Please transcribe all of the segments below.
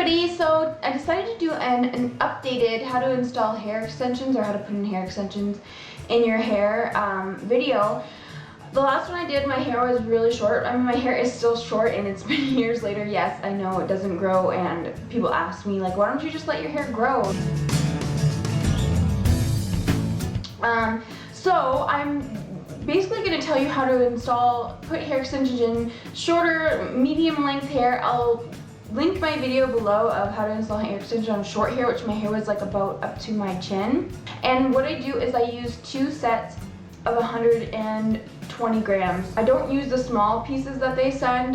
everybody, so I decided to do an updated how to install hair extensions or how to put in hair extensions in your hair video. The last one I did, my hair was really short. I mean, my hair is still short and it's been years later. Yes, I know it doesn't grow, and people ask me like, why don't you just let your hair grow? So I'm basically going to tell you how to put hair extensions in shorter, medium length hair. I'll link my video below of how to install hair extension on short hair, which my hair was like about up to my chin. And what I do is I use 2 sets of 120 grams. I don't use the small pieces that they send,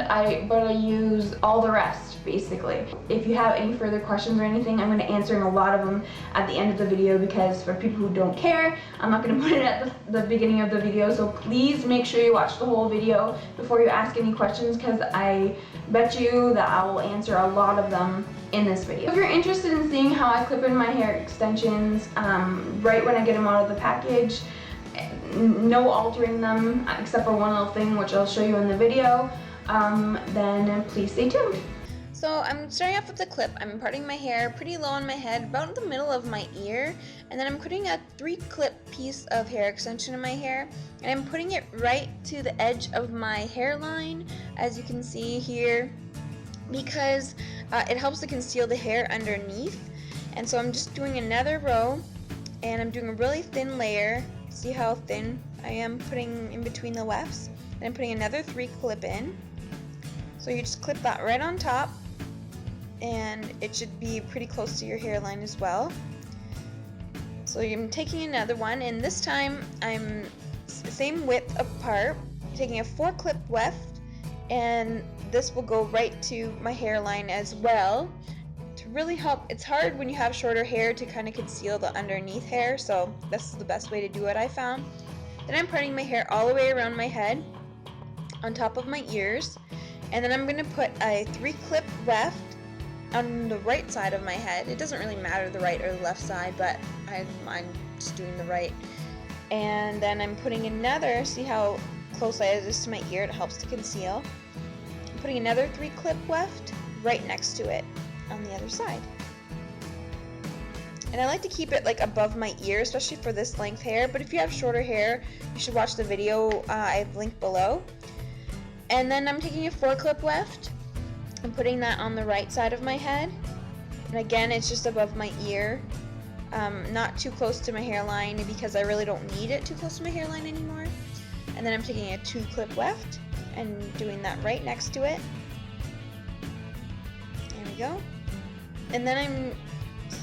but I use all the rest basically. If you have any further questions or anything, I'm going to answer a lot of them at the end of the video, because for people who don't care, I'm not going to put it at the beginning of the video. So please make sure you watch the whole video before you ask any questions, because I bet you that I will answer a lot of them in this video. If you're interested in seeing how I clip in my hair extensions right when I get them out of the package, no altering them except for one little thing which I'll show you in the video, then please stay tuned. So I'm starting off with the clip. I'm parting my hair pretty low on my head, about in the middle of my ear, and then I'm putting a 3-clip piece of hair extension in my hair, and I'm putting it right to the edge of my hairline, as you can see here, because it helps to conceal the hair underneath. And so I'm just doing another row, and I'm doing a really thin layer. See how thin I am putting in between the wefts? And I'm putting another 3-clip in. So you just clip that right on top, and it should be pretty close to your hairline as well. So I'm taking another one, and this time I'm the same width apart, taking a 4-clip weft, and this will go right to my hairline as well to really help. It's hard when you have shorter hair to kind of conceal the underneath hair, so this is the best way to do it, I found. Then I'm parting my hair all the way around my head on top of my ears, and then I'm going to put a 3-clip weft on the right side of my head. It doesn't really matter the right or the left side, but I'm just doing the right. And then I'm putting another, see how close I is to my ear, it helps to conceal. I'm putting another 3-clip weft right next to it on the other side. And I like to keep it like above my ear, especially for this length hair, but if you have shorter hair, you should watch the video I've linked below. And then I'm taking a 4-clip weft. I'm putting that on the right side of my head, and again it's just above my ear, not too close to my hairline, because I really don't need it too close to my hairline anymore. And then I'm taking a 2-clip weft and doing that right next to it. There we go. And then I'm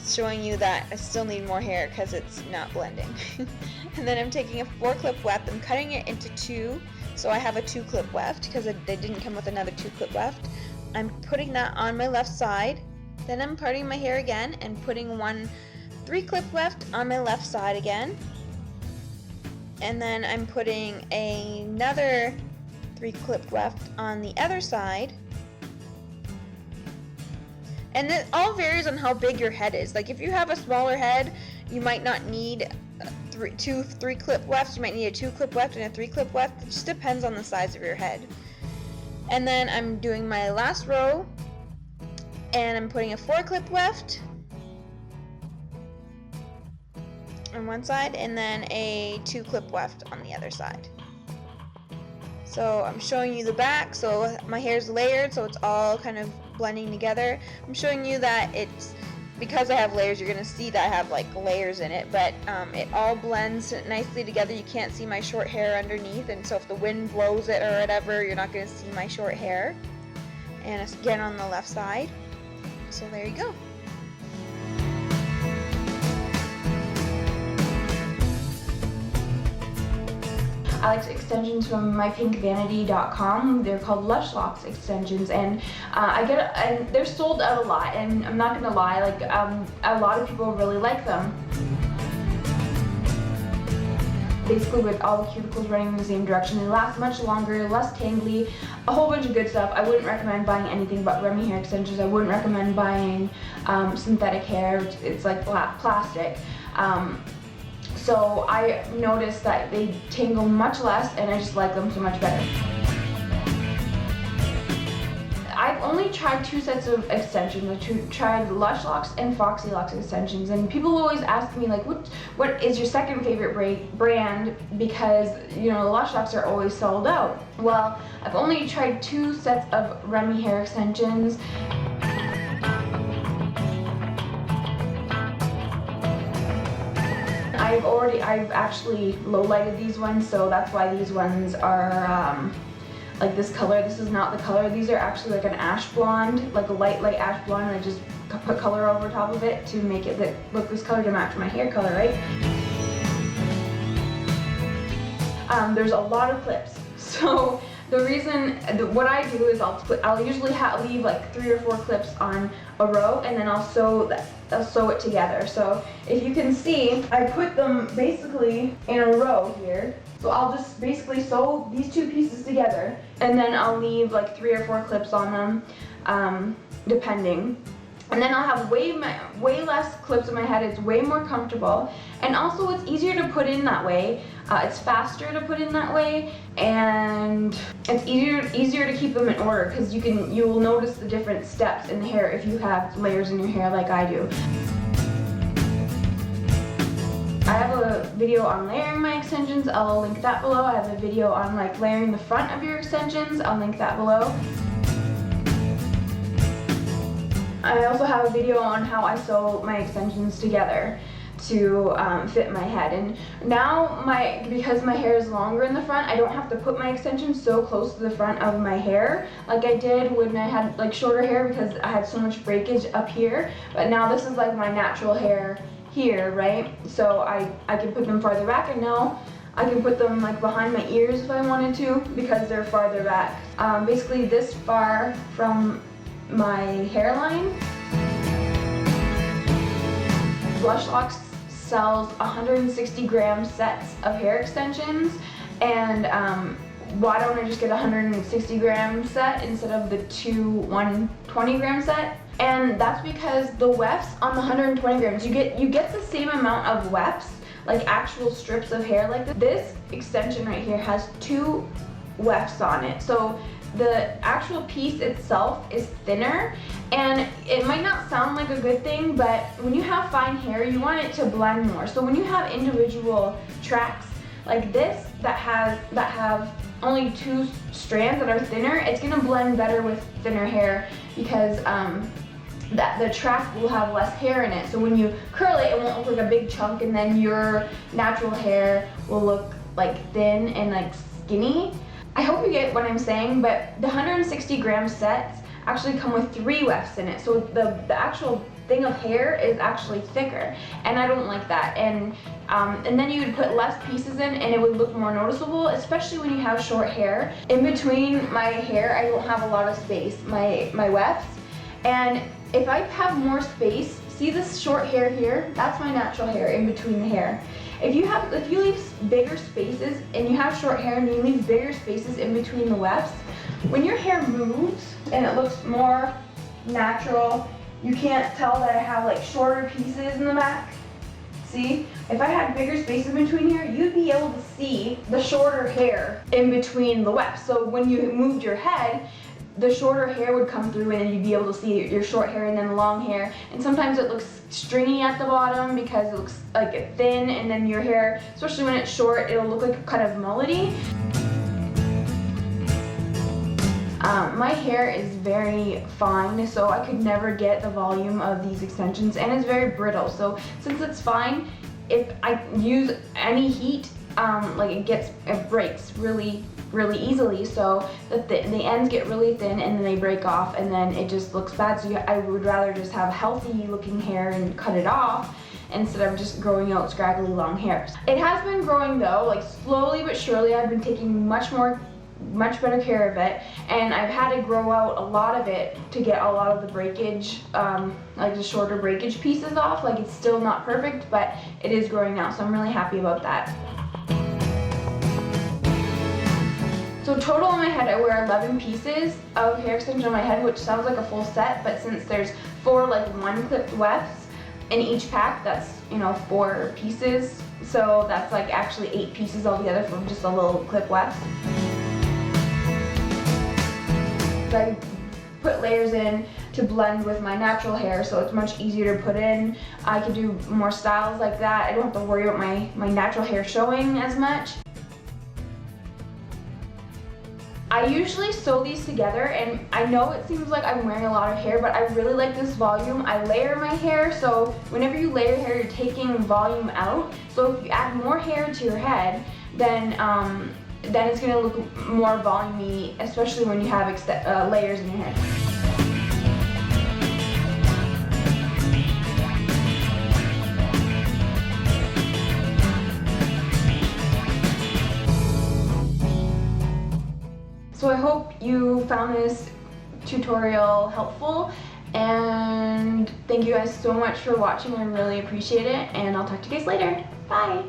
showing you that I still need more hair because it's not blending. And then I'm taking a 4-clip weft, I'm cutting it into 2, so I have a 2-clip weft because they didn't come with another 2-clip weft. I'm putting that on my left side, then I'm parting my hair again and putting one 3-clip weft on my left side again, and then I'm putting another 3-clip weft on the other side. And it all varies on how big your head is. Like if you have a smaller head, you might not need 2 3-clip wefts, you might need a 2-clip weft and a 3-clip weft. It just depends on the size of your head. And then I'm doing my last row, and I'm putting a 4-clip weft on one side and then a 2-clip weft on the other side. So I'm showing you the back, so my hair's layered, so it's all kind of blending together. I'm showing you that it's, because I have layers, you're going to see that I have like layers in it, but it all blends nicely together. You can't see my short hair underneath, and so if the wind blows it or whatever, you're not going to see my short hair. And it's again on the left side. So there you go. I like extensions from mypinkvanity.com. They're called Lush Locks extensions, and and they're sold out a lot. And I'm not gonna lie, like a lot of people really like them. Basically, with all the cuticles running in the same direction, they last much longer, less tangly, a whole bunch of good stuff. I wouldn't recommend buying anything but Remy hair extensions. I wouldn't recommend buying synthetic hair. It's like plastic. So I noticed that they tangle much less, and I just like them so much better. I've only tried 2 sets of extensions. I tried Lush Locks and Foxy Locks extensions, and people always ask me like, what is your second favorite brand, because you know the Lush Locks are always sold out. Well, I've only tried 2 sets of Remy hair extensions. I've actually low lighted these ones, so that's why these ones are like this color. This is not the color. These are actually like an ash blonde, like a light ash blonde, and I just put color over top of it to make it look this color to match my hair color, right? There's a lot of clips, so what I do is I'll usually leave like 3 or 4 clips on a row, and then I'll sew it together. So if you can see, I put them basically in a row here. So I'll just basically sew these 2 pieces together, and then I'll leave like 3 or 4 clips on them, depending. And then I'll have way less clips in my head. It's way more comfortable, and also it's easier to put in that way. It's faster to put in that way, and it's easier to keep them in order, because you will notice the different steps in the hair if you have layers in your hair like I do. I have a video on layering my extensions. I'll link that below. I have a video on like layering the front of your extensions. I'll link that below. I also have a video on how I sew my extensions together to fit my head. And now because my hair is longer in the front, I don't have to put my extensions so close to the front of my hair like I did when I had like shorter hair, because I had so much breakage up here. But now this is like my natural hair here, right? So I can put them farther back, and now I can put them like behind my ears if I wanted to, because they're farther back. Basically this far from my hairline. Lush Locks sells 160 gram sets of hair extensions, and why don't I just get a 160 gram set instead of the 2 120 gram set? And that's because the wefts on the 120 grams, you get the same amount of wefts, like actual strips of hair like this. This extension right here has 2 wefts on it, so the actual piece itself is thinner, and it might not sound like a good thing, but when you have fine hair, you want it to blend more. So when you have individual tracks like this that have only 2 strands that are thinner, it's gonna blend better with thinner hair, because that the track will have less hair in it. So when you curl it, it won't look like a big chunk, and then your natural hair will look like thin and like skinny. I hope you get what I'm saying, but the 160 gram sets actually come with 3 wefts in it. So the actual thing of hair is actually thicker, and I don't like that. And then you would put less pieces in, and it would look more noticeable, especially when you have short hair. In between my hair, I don't have a lot of space, my wefts. And if I have more space, see this short hair here? That's my natural hair in between the hair. If you leave bigger spaces and you have short hair and you leave bigger spaces in between the wefts, when your hair moves and it looks more natural, you can't tell that I have like shorter pieces in the back. See? If I had bigger spaces between here, you'd be able to see the shorter hair in between the wefts. So when you moved your head, the shorter hair would come through, and then you'd be able to see your short hair and then the long hair. And sometimes it looks stringy at the bottom because it looks like thin, and then your hair, especially when it's short, it'll look like kind of mullety. My hair is very fine, so I could never get the volume of these extensions, and it's very brittle. So since it's fine, if I use any heat, it breaks really easily. So the ends get really thin, and then they break off, and then it just looks bad. So I would rather just have healthy looking hair and cut it off instead of just growing out scraggly long hairs. It has been growing though, like slowly but surely. I've been taking much better care of it, and I've had to grow out a lot of it to get a lot of the breakage, like the shorter breakage pieces off. Like it's still not perfect, but it is growing out, so I'm really happy about that. So total on my head, I wear 11 pieces of hair extension on my head, which sounds like a full set, but since there's 4 like 1-clipped wefts in each pack, that's 4 pieces. So that's like actually 8 pieces altogether from just a little clip weft. I put layers in to blend with my natural hair, so it's much easier to put in. I could do more styles like that. I don't have to worry about my natural hair showing as much. I usually sew these together, and I know it seems like I'm wearing a lot of hair, but I really like this volume. I layer my hair, so whenever you layer hair, you're taking volume out. So if you add more hair to your head, then it's gonna look more volumey, especially when you have layers in your hair. So I hope you found this tutorial helpful, and thank you guys so much for watching. I really appreciate it, and I'll talk to you guys later. Bye!